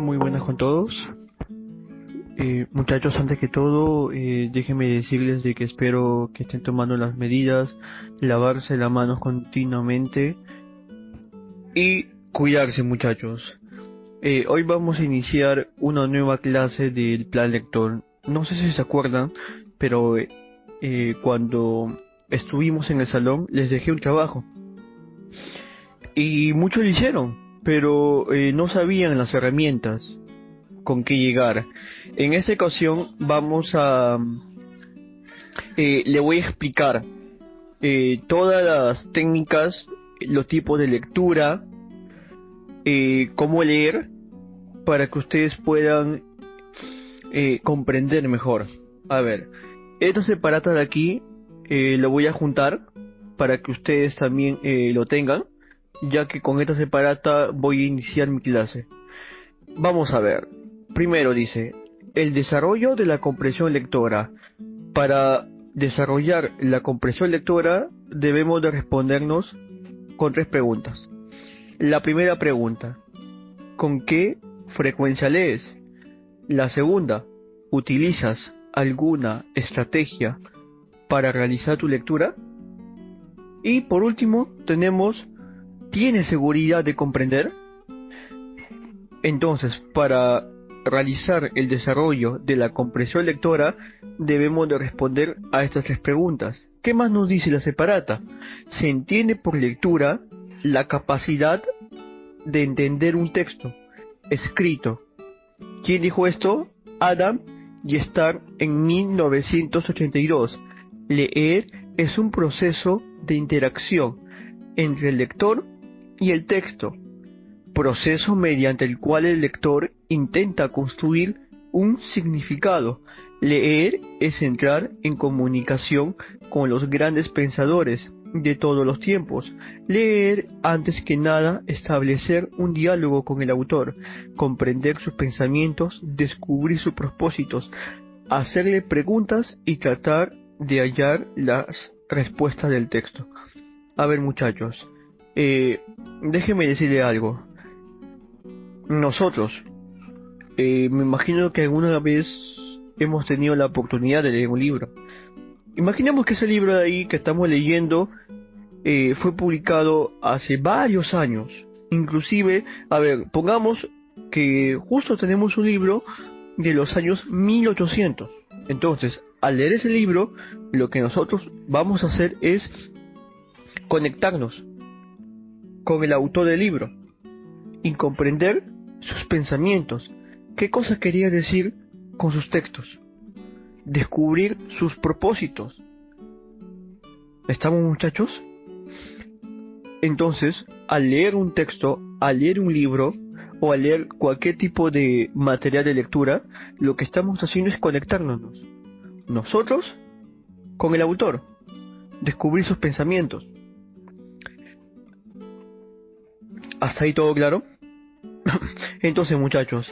Muy buenas con todos. Muchachos, antes que todo, déjenme decirles de que espero que estén tomando las medidas, lavarse las manos continuamente y cuidarse, muchachos. Hoy vamos a iniciar una nueva clase del plan lector. No sé si se acuerdan, pero cuando estuvimos en el salón les dejé un trabajo y muchos lo hicieron, pero no sabían las herramientas con que llegar. En esta ocasión le voy a explicar todas las técnicas, los tipos de lectura, cómo leer para que ustedes puedan comprender mejor. A ver, esta separata de aquí lo voy a juntar para que ustedes también lo tengan, ya que con esta separata voy a iniciar mi clase. Vamos a ver. Primero dice, el desarrollo de la comprensión lectora. Para desarrollar la comprensión lectora debemos de respondernos con tres preguntas. La primera pregunta, ¿con qué frecuencia lees? La segunda, ¿utilizas alguna estrategia para realizar tu lectura? Y por último tenemos, ¿tienes seguridad de comprender? Entonces, para realizar el desarrollo de la comprensión lectora, debemos de responder a estas tres preguntas. ¿Qué más nos dice la separata? Se entiende por lectura la capacidad de entender un texto escrito. ¿Quién dijo esto? Adam y Starr en 1982. Leer es un proceso de interacción entre el lector y el texto, proceso mediante el cual el lector intenta construir un significado. Leer es entrar en comunicación con los grandes pensadores de todos los tiempos. Leer, antes que nada, establecer un diálogo con el autor, comprender sus pensamientos, descubrir sus propósitos, hacerle preguntas y tratar de hallar las respuestas del texto. A ver, muchachos, déjenme decirle algo. Nosotros, me imagino que alguna vez hemos tenido la oportunidad de leer un libro. Imaginemos que ese libro de ahí que estamos leyendo fue publicado hace varios años. Inclusive, a ver, pongamos que justo tenemos un libro de los años 1800. Entonces, al leer ese libro, lo que nosotros vamos a hacer es conectarnos con el autor del libro y comprender sus pensamientos, qué cosa quería decir con sus textos, descubrir sus propósitos. ¿Estamos, muchachos? Entonces, al leer un texto, al leer un libro o al leer cualquier tipo de material de lectura, lo que estamos haciendo es conectarnos nosotros con el autor, descubrir sus pensamientos. ¿Hasta ahí todo claro? Entonces, muchachos,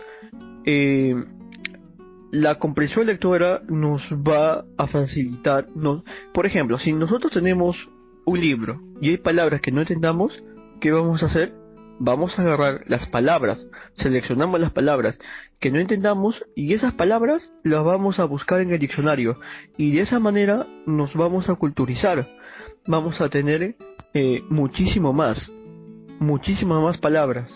la comprensión lectora nos va a facilitar, por ejemplo, si nosotros tenemos un libro y hay palabras que no entendamos, ¿qué vamos a hacer? Vamos a agarrar las palabras, seleccionamos las palabras que no entendamos y esas palabras las vamos a buscar en el diccionario y de esa manera nos vamos a culturizar, vamos a tener muchísimas más palabras.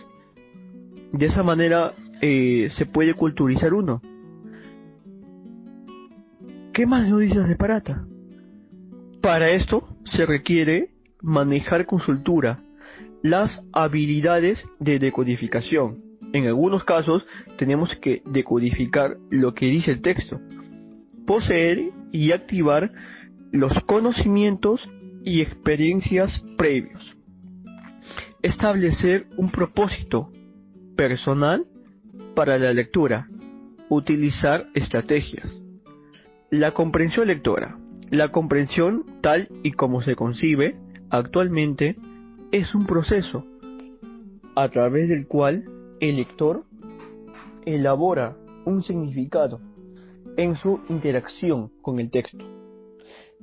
De esa manera se puede culturizar uno. ¿Qué más nos dice la separata? Para esto se requiere manejar con soltura las habilidades de decodificación. En algunos casos tenemos que decodificar lo que dice el texto, poseer y activar los conocimientos y experiencias previos, establecer un propósito personal para la lectura, utilizar estrategias. La comprensión lectora. La comprensión, tal y como se concibe actualmente, es un proceso a través del cual el lector elabora un significado en su interacción con el texto.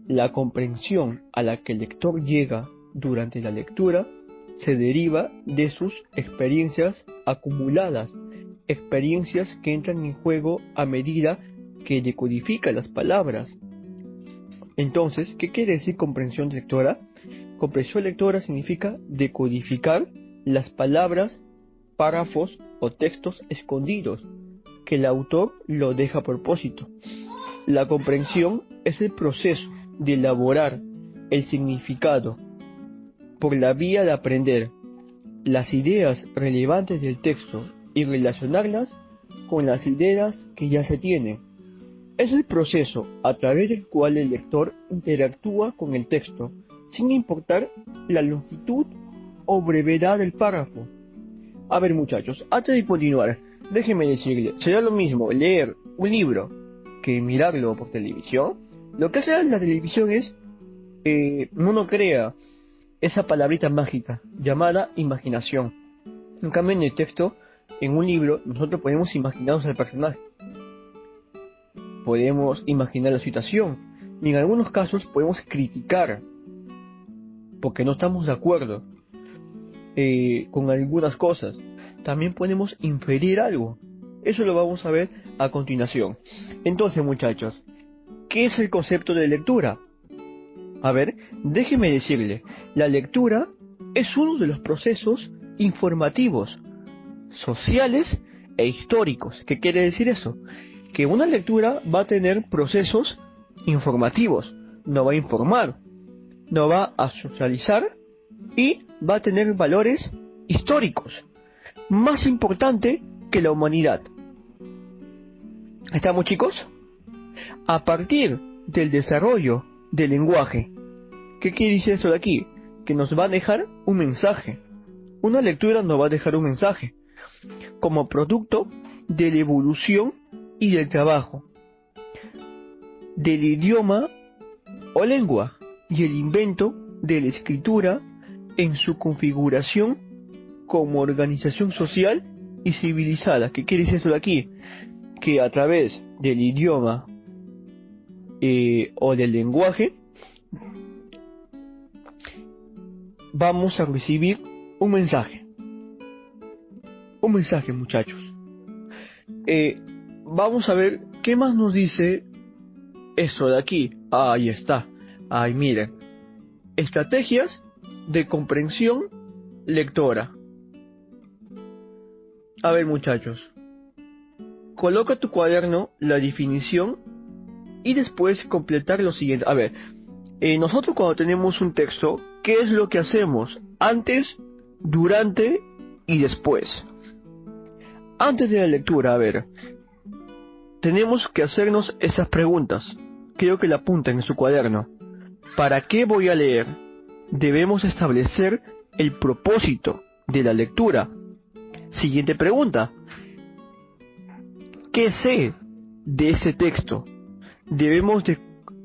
La comprensión a la que el lector llega durante la lectura se deriva de sus experiencias acumuladas, experiencias que entran en juego a medida que decodifica las palabras. Entonces, ¿qué quiere decir comprensión lectora? Comprensión lectora significa decodificar las palabras, párrafos o textos escondidos que el autor lo deja a propósito. La comprensión es el proceso de elaborar el significado por la vía de aprender las ideas relevantes del texto y relacionarlas con las ideas que ya se tienen. Es el proceso a través del cual el lector interactúa con el texto, sin importar la longitud o brevedad del párrafo. A ver, muchachos, antes de continuar, déjenme decirle, será lo mismo leer un libro que mirarlo por televisión. Lo que hace la televisión es, uno crea esa palabrita mágica llamada imaginación. En cambio, en el texto, en un libro, nosotros podemos imaginarnos al personaje, podemos imaginar la situación, y en algunos casos podemos criticar porque no estamos de acuerdo con algunas cosas. También podemos inferir algo. Eso lo vamos a ver a continuación. Entonces, muchachos, ¿qué es el concepto de lectura? A ver, déjeme decirle, la lectura es uno de los procesos informativos, sociales e históricos. ¿Qué quiere decir eso? Que una lectura va a tener procesos informativos, no va a informar, no va a socializar y va a tener valores históricos, más importante que la humanidad. ¿Estamos, chicos? A partir del desarrollo del lenguaje, ¿qué quiere decir eso de aquí? Que nos va a dejar un mensaje. Una lectura nos va a dejar un mensaje como producto de la evolución y del trabajo del idioma o lengua y el invento de la escritura en su configuración como organización social y civilizada. ¿Qué quiere decir eso de aquí? Que a través del idioma o del lenguaje vamos a recibir un mensaje. Un mensaje, muchachos. Vamos a ver qué más nos dice eso de aquí. Ahí está. Ahí miren. Estrategias de comprensión lectora. A ver, muchachos. Coloca tu cuaderno la definición y después completar lo siguiente. A ver, nosotros cuando tenemos un texto, ¿qué es lo que hacemos? Antes, durante y después. Antes de la lectura, a ver, tenemos que hacernos esas preguntas. Quiero que la apunten en su cuaderno. ¿Para qué voy a leer? Debemos establecer el propósito de la lectura. Siguiente pregunta. ¿Qué sé de ese texto? Debemos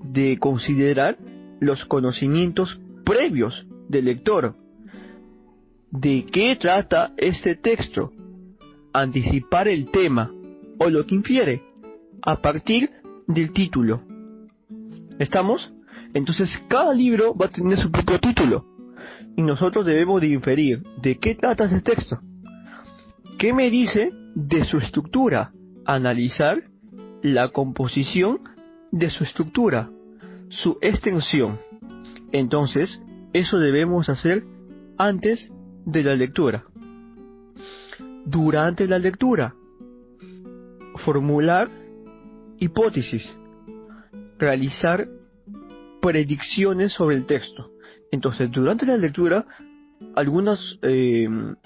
de considerar los conocimientos previos del lector. ¿De qué trata este texto? Anticipar el tema o lo que infiere a partir del título. ¿Estamos? Entonces cada libro va a tener su propio título y nosotros debemos de inferir de qué trata ese texto. ¿Qué me dice de su estructura? Analizar la composición de su estructura, su extensión. Entonces, eso debemos hacer antes de la lectura. Durante la lectura, formular hipótesis, realizar predicciones sobre el texto. Entonces, durante la lectura, en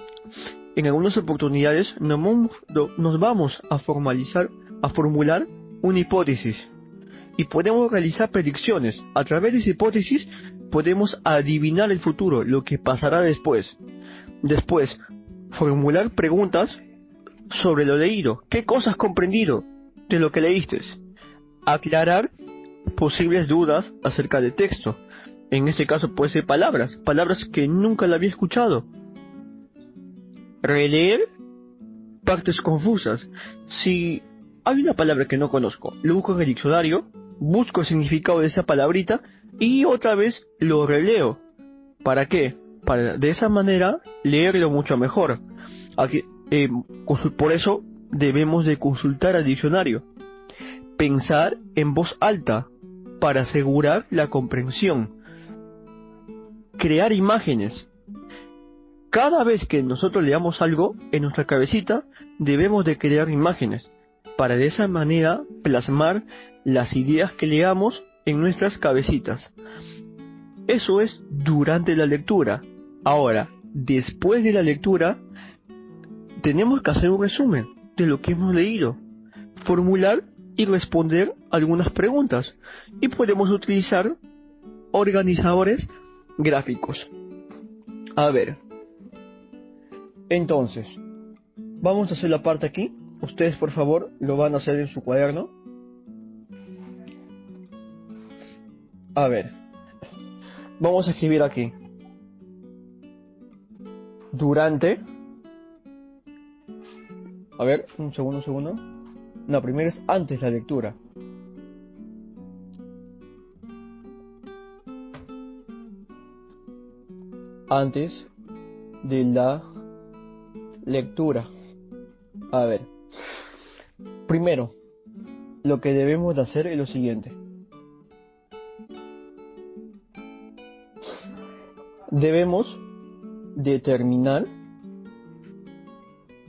algunas oportunidades nos vamos a formular una hipótesis y podemos realizar predicciones. A través de esa hipótesis podemos adivinar el futuro, lo que pasará después. Después, formular preguntas sobre lo leído. ¿Qué cosas has comprendido de lo que leíste? Aclarar posibles dudas acerca del texto. En este caso puede ser palabras que nunca la había escuchado. Releer partes confusas. Si hay una palabra que no conozco, lo busco en el diccionario, busco el significado de esa palabrita y otra vez lo releo. ¿Para qué? para de esa manera leerlo mucho mejor. Aquí, por eso debemos de consultar al diccionario. Pensar en voz alta para asegurar la comprensión. Crear imágenes. Cada vez que nosotros leamos algo en nuestra cabecita, debemos de crear imágenes para de esa manera plasmar las ideas que leamos en nuestras cabecitas. Eso es durante la lectura. Ahora, después de la lectura, tenemos que hacer un resumen de lo que hemos leído, formular y responder algunas preguntas, y podemos utilizar organizadores gráficos. A ver, entonces, vamos a hacer la parte aquí. Ustedes, por favor, lo van a hacer en su cuaderno. A ver, vamos a escribir aquí. Durante. A ver, un segundo. No, primero es antes la lectura. Antes de la lectura. A ver, primero, lo que debemos de hacer es lo siguiente. Debemos determinar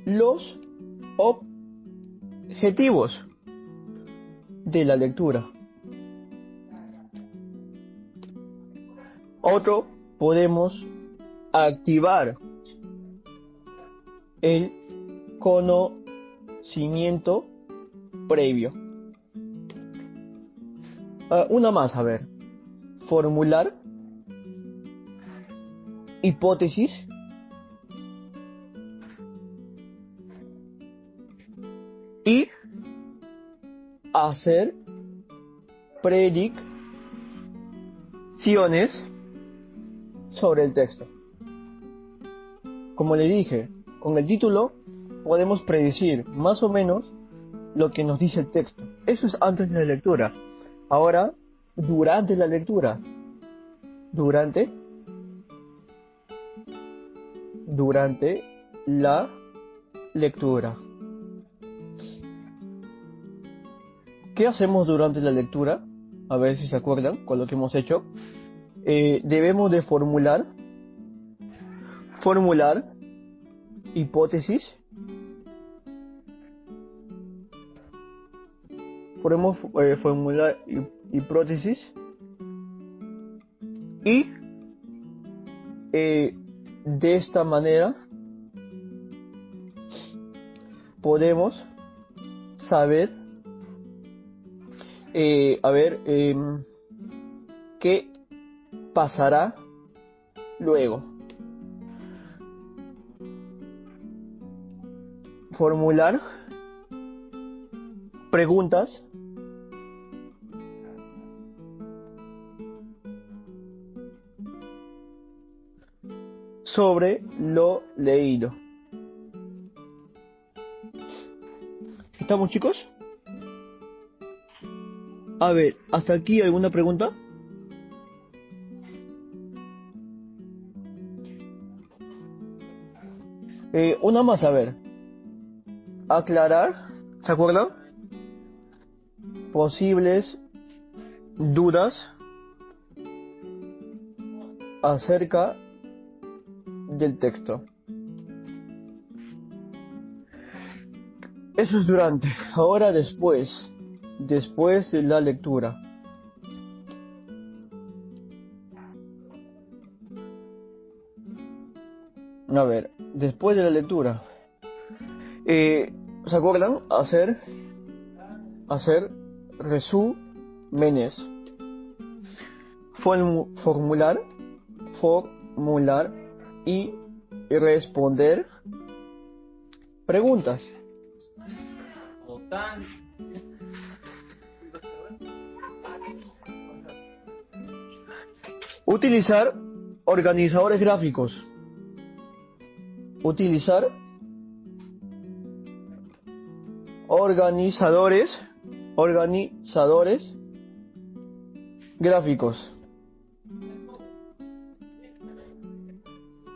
los objetivos de la lectura. Otro, podemos activar el conocimiento previo. Una más, a ver. Formular hipótesis y hacer predicciones sobre el texto. Como le dije, con el título podemos predecir más o menos lo que nos dice el texto. Eso es antes de la lectura. Ahora, durante la lectura. Durante la lectura. ¿Qué hacemos durante la lectura? A ver si se acuerdan con lo que hemos hecho. Debemos de formular hipótesis. Podemos formular hipótesis y de esta manera podemos saber qué pasará luego. Formular preguntas sobre lo leído. ¿Estamos, chicos? A ver, ¿hasta aquí alguna pregunta? Una más, a ver. Aclarar, ¿se acuerdan? Posibles dudas acerca del texto. Eso es durante. Ahora después de la lectura. A ver, después de la lectura. ¿Se acuerdan? Hacer resúmenes. Formular y responder preguntas. Utilizar organizadores gráficos. Utilizar organizadores gráficos.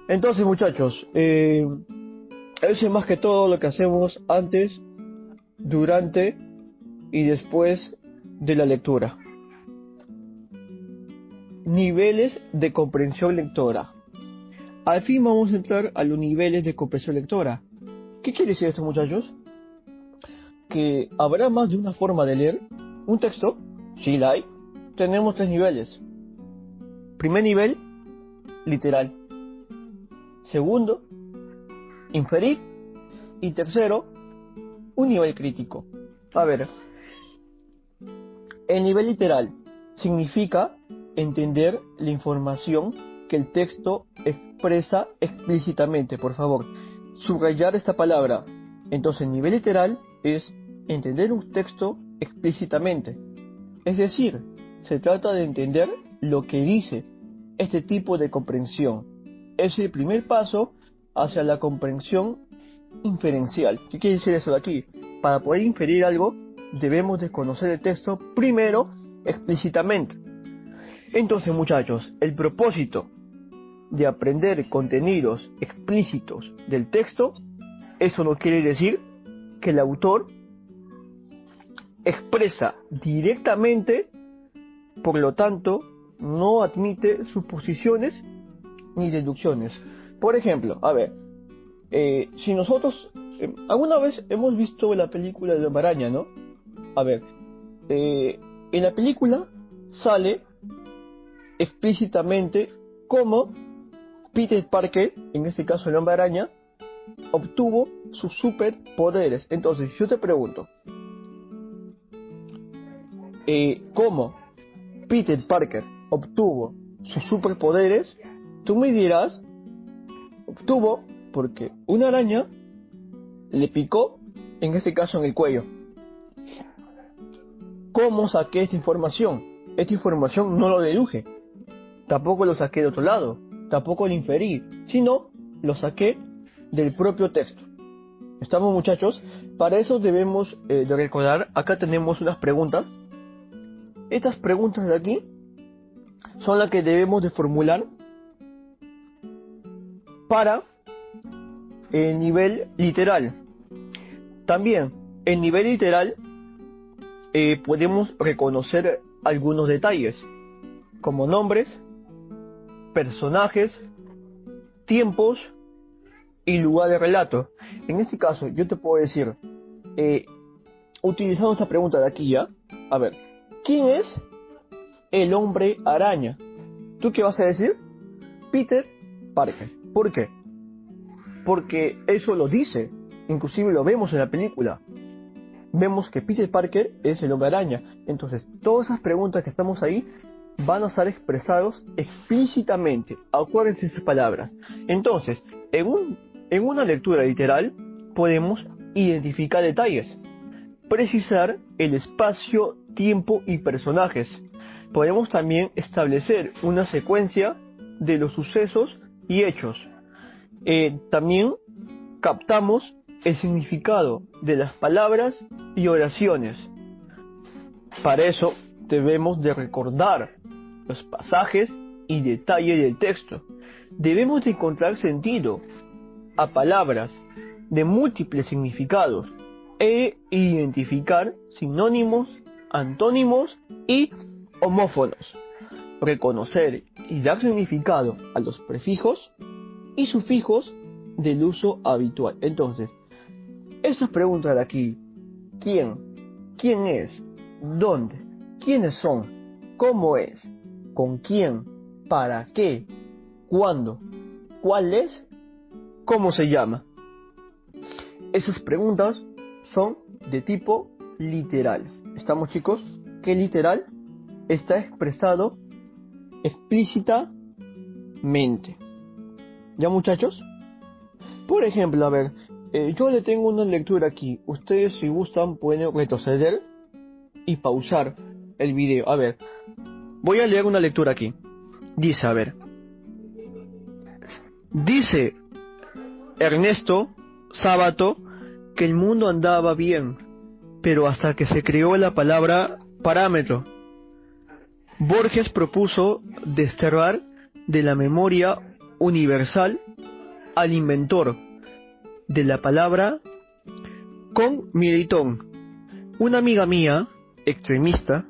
Entonces, muchachos, eso es más que todo lo que hacemos antes, durante y después de la lectura. Niveles de comprensión lectora. Al fin vamos a entrar a los niveles de comprensión lectora. ¿Qué quiere decir esto, muchachos? Que habrá más de una forma de leer un texto. Sí la hay. Tenemos 3 niveles. Primer nivel, literal. Segundo, inferir. Y tercero, un nivel crítico. A ver, el nivel literal significa entender la información que el texto expresa explícitamente. Por favor, subrayar esta palabra. Entonces, el nivel literal es entender un texto explícitamente. Es decir, se trata de entender lo que dice. Este tipo de comprensión es el primer paso hacia la comprensión inferencial. ¿Qué quiere decir eso de aquí? Para poder inferir algo, debemos de conocer el texto primero explícitamente. Entonces, muchachos, el propósito de aprender contenidos explícitos del texto, eso no quiere decir que el autor expresa directamente, por lo tanto, no admite suposiciones ni deducciones. Por ejemplo, a ver, si nosotros alguna vez hemos visto la película de Hombre Araña, ¿no? A ver, en la película sale explícitamente cómo Peter Parker, en este caso el Hombre Araña, obtuvo sus superpoderes. Entonces, yo te pregunto, ¿cómo Peter Parker obtuvo sus superpoderes? Tú me dirás, obtuvo porque una araña le picó, en este caso en el cuello. ¿Cómo saqué esta información? Esta información no lo deduje, tampoco lo saqué de otro lado, tampoco lo inferí, sino lo saqué del propio texto. ¿Estamos, muchachos? Para eso debemos de recordar, acá tenemos unas preguntas. Estas preguntas de aquí son las que debemos de formular para el nivel literal. También, el nivel literal podemos reconocer algunos detalles, como nombres, personajes, tiempos y lugar de relato. En este caso, yo te puedo decir, utilizando esta pregunta de aquí ya, a ver, ¿quién es el Hombre Araña? ¿Tú qué vas a decir? Peter Parker. ¿Por qué? Porque eso lo dice, inclusive lo vemos en la película. Vemos que Peter Parker es el Hombre Araña. Entonces, todas esas preguntas que estamos ahí van a estar expresados explícitamente. Acuérdense esas palabras. Entonces, en una lectura literal podemos identificar detalles, precisar el espacio, tiempo y personajes. Podemos también establecer una secuencia de los sucesos y hechos. También captamos el significado de las palabras y oraciones. Para eso debemos de recordar los pasajes y detalles del texto. Debemos de encontrar sentido a palabras de múltiples significados e identificar sinónimos, antónimos y homófonos. Reconocer y dar significado a los prefijos y sufijos del uso habitual. Entonces, esas preguntas de aquí: ¿quién? ¿Quién es? ¿Dónde? ¿Quiénes son? ¿Cómo es? ¿Con quién? ¿Para qué? ¿Cuándo? ¿Cuál es? ¿Cómo se llama? Esas preguntas son de tipo literal. ¿Estamos, chicos? Que literal está expresado explícitamente. ¿Ya, muchachos? Por ejemplo, a ver, yo le tengo una lectura aquí. Ustedes, si gustan, pueden retroceder y pausar el video. A ver, voy a leer una lectura aquí. Dice, a ver, dice Ernesto Sábato que el mundo andaba bien, pero hasta que se creó la palabra parámetro. Borges propuso desterrar de la memoria universal al inventor de la palabra con Militón. Una amiga mía, extremista,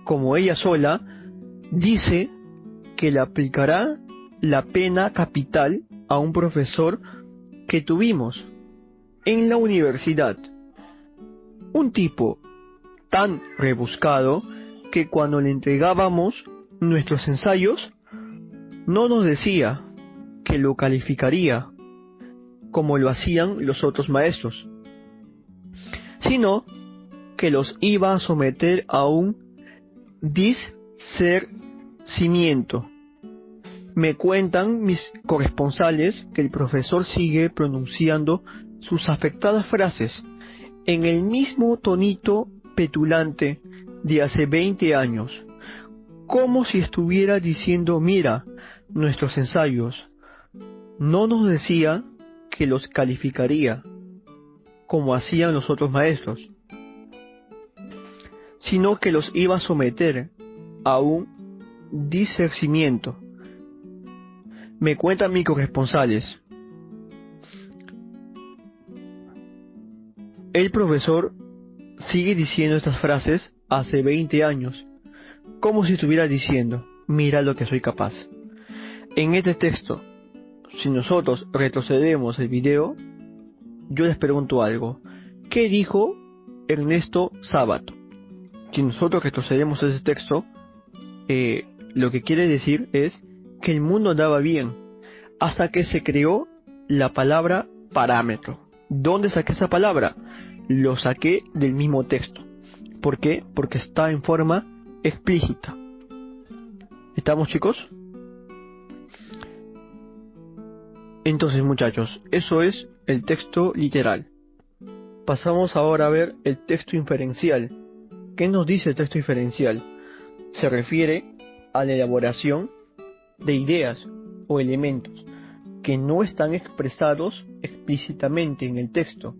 como ella sola, dice que le aplicará la pena capital a un profesor que tuvimos en la universidad. Un tipo tan rebuscado que cuando le entregábamos nuestros ensayos no nos decía que lo calificaría como lo hacían los otros maestros, sino que los iba a someter a un discernimiento. Me cuentan mis corresponsales que el profesor sigue pronunciando sus afectadas frases en el mismo tonito petulante de hace 20 años, como si estuviera diciendo: mira, nuestros ensayos. No nos decía que los calificaría como hacían los otros maestros, sino que los iba a someter a un discernimiento. Me cuentan mis corresponsales. El profesor sigue diciendo estas frases hace 20 años, como si estuviera diciendo: mira lo que soy capaz. En este texto, si nosotros retrocedemos el video, yo les pregunto algo. ¿Qué dijo Ernesto Sábato? Si nosotros retrocedemos ese texto, lo que quiere decir es que el mundo andaba bien hasta que se creó la palabra parámetro. ¿Dónde saqué esa palabra? Lo saqué del mismo texto. ¿Por qué? Porque está en forma explícita. ¿Estamos, chicos? Entonces, muchachos, eso es el texto literal. Pasamos ahora a ver el texto inferencial. ¿Qué nos dice el texto inferencial? Se refiere a la elaboración de ideas o elementos que no están expresados explícitamente en el texto.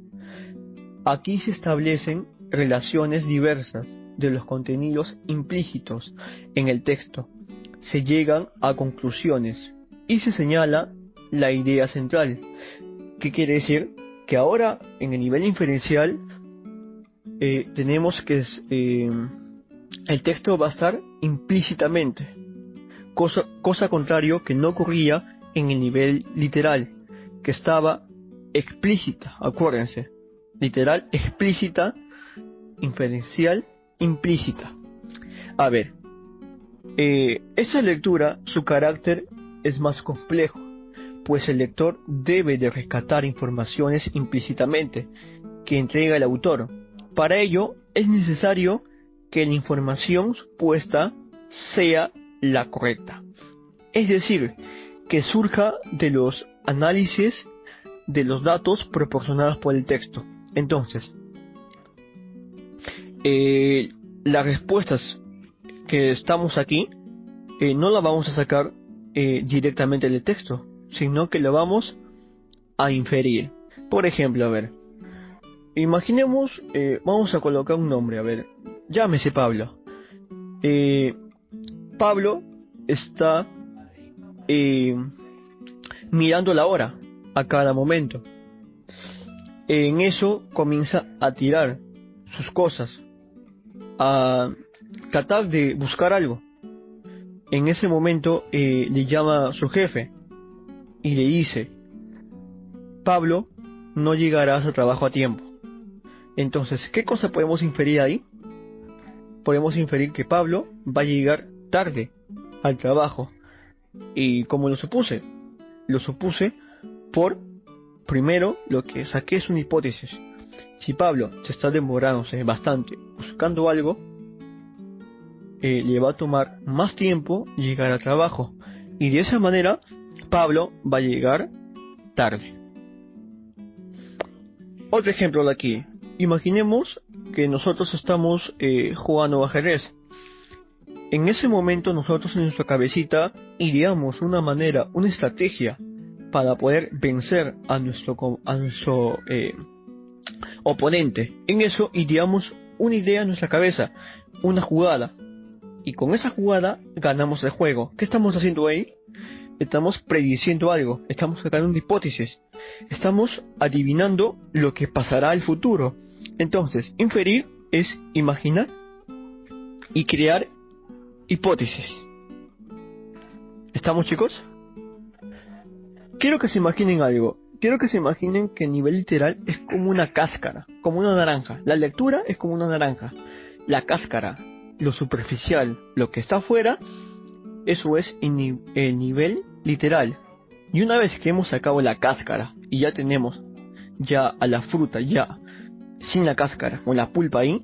Aquí se establecen relaciones diversas de los contenidos implícitos en el texto. Se llegan a conclusiones y se señala la idea central. ¿Qué quiere decir? Que ahora en el nivel inferencial tenemos que el texto va a estar implícitamente, cosa contrario que no ocurría en el nivel literal, que estaba explícita. Acuérdense, literal explícita, inferencial implícita. A ver, esa lectura, su carácter es más complejo, pues el lector debe de rescatar informaciones implícitamente que entrega el autor. Para ello es necesario que la información supuesta sea la correcta, es decir, que surja de los análisis de los datos proporcionados por el texto. Entonces, las respuestas que estamos aquí no las vamos a sacar directamente del texto, sino que lo vamos a inferir. Por ejemplo, a ver, imaginemos, vamos a colocar un nombre, a ver, llámese Pablo. Pablo está mirando la hora a cada momento. En eso comienza a tirar sus cosas, a tratar de buscar algo. En ese momento le llama a su jefe y le dice: Pablo, no llegarás a trabajo a tiempo. Entonces, ¿qué cosa podemos inferir ahí? Podemos inferir que Pablo va a llegar tarde al trabajo. ¿Y cómo lo supuse? Lo supuse por, primero, lo que saqué es una hipótesis. Si Pablo se está demorándose bastante buscando algo, le va a tomar más tiempo llegar al trabajo. Y de esa manera, Pablo va a llegar tarde. Otro ejemplo de aquí. Imaginemos que nosotros estamos jugando ajedrez. En ese momento nosotros en nuestra cabecita ideamos una manera, una estrategia para poder vencer a nuestro oponente. En eso ideamos una idea en nuestra cabeza, una jugada. Y con esa jugada ganamos el juego. ¿Qué estamos haciendo ahí? estamos prediciendo algo, estamos sacando una hipótesis, estamos adivinando lo que pasará al futuro. Entonces, inferir es imaginar y crear hipótesis. ¿Estamos, chicos? Quiero que se imaginen algo. Quiero que se imaginen que el nivel literal es como una cáscara, como una naranja. La lectura es como una naranja. La cáscara, lo superficial, lo que está afuera, eso es el nivel literal. Y una vez que hemos sacado la cáscara y ya tenemos ya a la fruta ya sin la cáscara, con la pulpa ahí,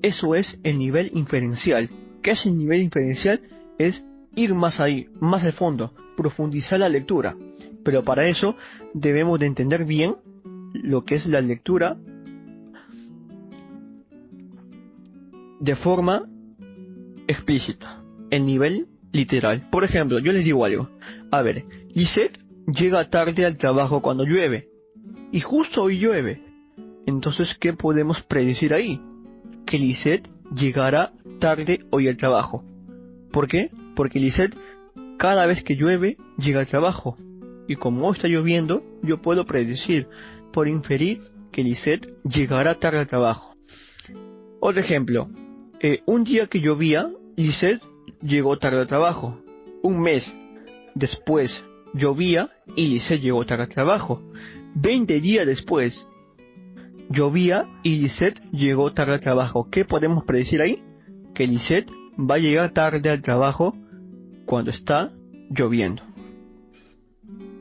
eso es el nivel inferencial. ¿Qué es el nivel inferencial? Es ir más ahí, más al fondo, profundizar la lectura. Pero para eso debemos de entender bien lo que es la lectura de forma explícita, el nivel literal. Por ejemplo, yo les digo algo. A ver, Lisette llega tarde al trabajo cuando llueve. Y justo hoy llueve. Entonces, ¿qué podemos predecir ahí? Que Lisette llegará tarde hoy al trabajo. ¿Por qué? Porque Lisette, cada vez que llueve, llega al trabajo. Y como hoy está lloviendo, yo puedo predecir, por inferir, que Lisette llegará tarde al trabajo. Otro ejemplo. Un día que llovía, Lisette llegó tarde al trabajo. Un mes después llovía y Lisette llegó tarde al trabajo. 20 días después llovía y Lisette llegó tarde al trabajo. ¿Qué podemos predecir ahí? Que Lisette va a llegar tarde al trabajo cuando está lloviendo.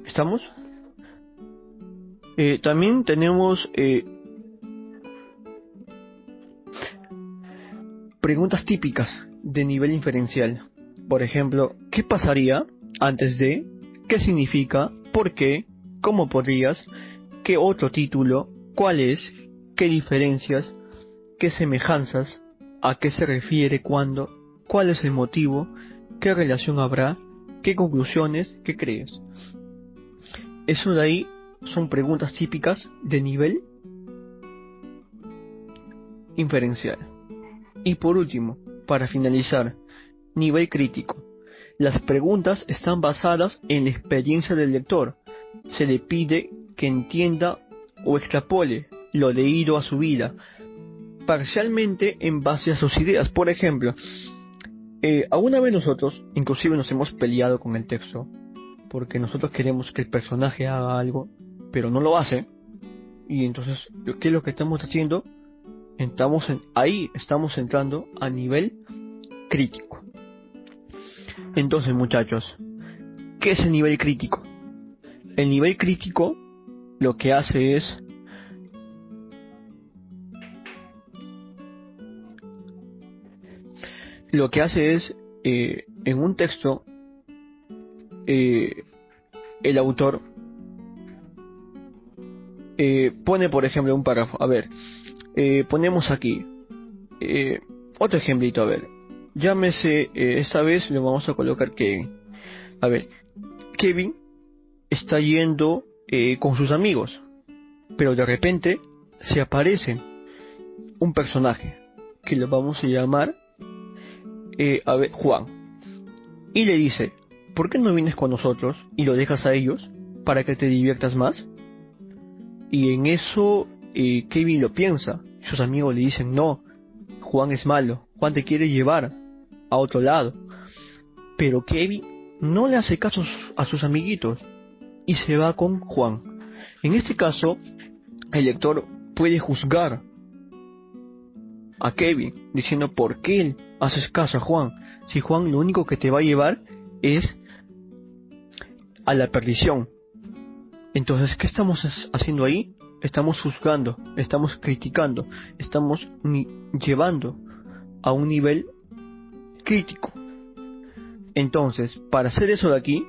¿Estamos? También tenemos preguntas típicas de nivel inferencial. Por ejemplo, ¿qué pasaría antes de? ¿Qué significa? ¿Por qué? ¿Cómo podrías? ¿Qué otro título? ¿Cuál es? ¿Qué diferencias? ¿Qué semejanzas? ¿A qué se refiere? ¿Cuándo? ¿Cuál es el motivo? ¿Qué relación habrá? ¿Qué conclusiones? ¿Qué crees? Eso de ahí son preguntas típicas de nivel inferencial. Y por último, para finalizar, nivel crítico. Las preguntas están basadas en la experiencia del lector. Se le pide que entienda o extrapole lo leído a su vida, parcialmente en base a sus ideas. Por ejemplo, alguna vez nosotros, inclusive nos hemos peleado con el texto, porque nosotros queremos que el personaje haga algo, pero no lo hace. Y entonces, ¿qué es lo que estamos haciendo? Estamos entrando a nivel crítico. Entonces, muchachos, ¿qué es el nivel crítico? El nivel crítico lo que hace es en un texto, el autor pone, por ejemplo, un párrafo. A ver, ponemos aquí otro ejemplito. A ver, llámese, esta vez le vamos a colocar Kevin. A ver, Kevin está yendo con sus amigos, pero de repente se aparece un personaje que lo vamos a llamar Juan, y le dice: ¿por qué no vienes con nosotros y lo dejas a ellos para que te diviertas más? Y en eso Kevin lo piensa. Sus amigos le dicen: no, Juan es malo, Juan te quiere llevar a otro lado. Pero Kevin no le hace caso a sus amiguitos y se va con Juan. En este caso, el lector puede juzgar a Kevin diciendo: ¿por qué haces caso a Juan? Si Juan lo único que te va a llevar es a la perdición. Entonces, ¿qué estamos haciendo ahí? Estamos juzgando, estamos criticando, estamos llevando a un nivel crítico. Entonces, para hacer eso de aquí,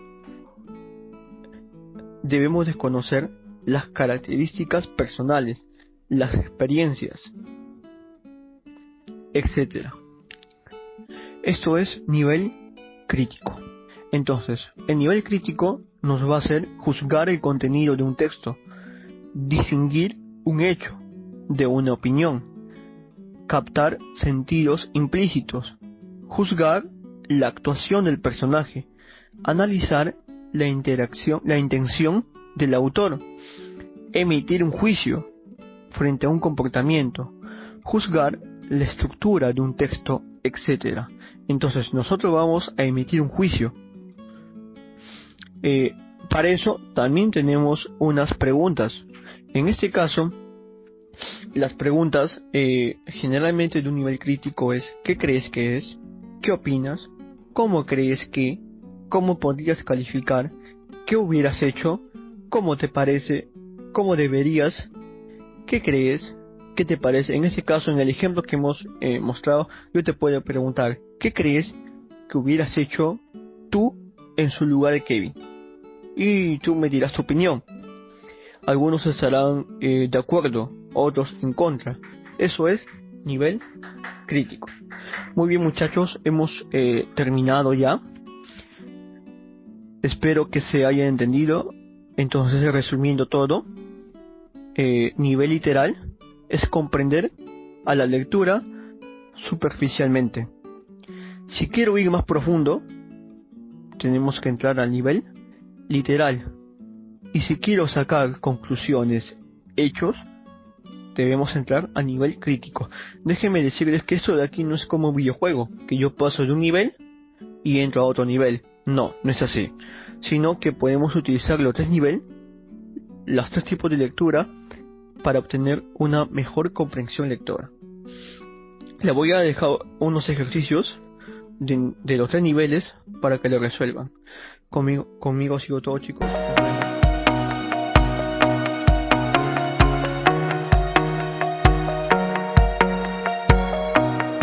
debemos desconocer las características personales, las experiencias, etc. Esto es nivel crítico. Entonces, el nivel crítico nos va a hacer juzgar el contenido de un texto, distinguir un hecho de una opinión, captar sentidos implícitos, juzgar la actuación del personaje, analizar la intención del autor, emitir un juicio frente a un comportamiento, juzgar la estructura de un texto, etc. Entonces nosotros vamos a emitir un juicio. Para eso también tenemos unas preguntas. En este caso, las preguntas generalmente de un nivel crítico es: ¿qué crees que es? ¿Qué opinas? ¿Cómo crees que? ¿Cómo podrías calificar? ¿Qué hubieras hecho? ¿Cómo te parece? ¿Cómo deberías? ¿Qué crees? ¿Qué te parece? En ese caso, en el ejemplo que hemos mostrado, yo te puedo preguntar: ¿qué crees que hubieras hecho tú en su lugar de Kevin? Y tú me dirás tu opinión. Algunos estarán de acuerdo, otros en contra. Eso es nivel crítico. Muy bien, muchachos, hemos terminado ya. Espero que se haya entendido. Entonces, resumiendo todo, nivel literal es comprender a la lectura superficialmente. Si quiero ir más profundo, tenemos que entrar al nivel literal. Y si quiero sacar conclusiones, hechos, debemos entrar a nivel crítico. Déjenme decirles que esto de aquí no es como un videojuego, que yo paso de un nivel y entro a otro nivel. No, no es así. Sino que podemos utilizar los los tres tipos de lectura para obtener una mejor comprensión lectora. Le voy a dejar unos ejercicios de los tres niveles para que lo resuelvan. Conmigo ha sido todo, chicos.